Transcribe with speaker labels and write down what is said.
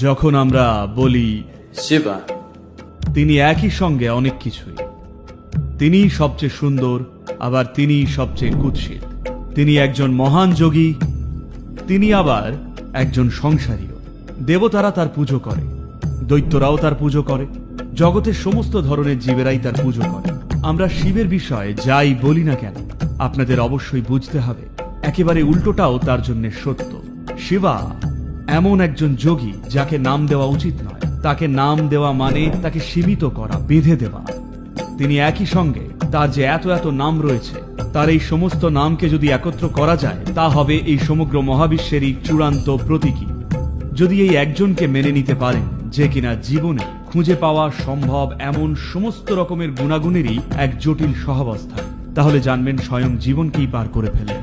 Speaker 1: যখন আমরা বলি
Speaker 2: শিবা,
Speaker 1: তিনি একই সঙ্গে অনেক কিছুই। তিনিই সবচেয়ে সুন্দর, আবার তিনিই সবচেয়ে কুৎসিত। তিনি একজন মহান যোগী, তিনি আবার একজন সংসারীও। দেবতারা তার পুজো করে, দৈত্যরাও তার পুজো করে, জগতের সমস্ত ধরনের জীবেরাই তার পুজো করে। আমরা শিবের বিষয়ে যাই বলি না কেন, আপনাদের অবশ্যই বুঝতে হবে একেবারে উল্টোটাও তার জন্য সত্য। শিবা এমন একজন যোগী যাকে নাম দেওয়া উচিত নয়। তাকে নাম দেওয়া মানে তাকে সীমিত করা, বেঁধে দেওয়া। তিনি একই সঙ্গে তার যে এত এত নাম রয়েছে, তার এই সমস্ত নামকে যদি একত্র করা যায়, তা হবে এই সমগ্র মহাবিশ্বেরই চূড়ান্ত প্রতীকী। যদি এই একজনকে মেনে নিতে পারেন, যে কিনা জীবনে খুঁজে পাওয়া সম্ভব এমন সমস্ত রকমের গুণাগুণেরই এক জটিল সহাবস্থান, তাহলে জানবেন স্বয়ং জীবনকেই পার করে ফেলেন।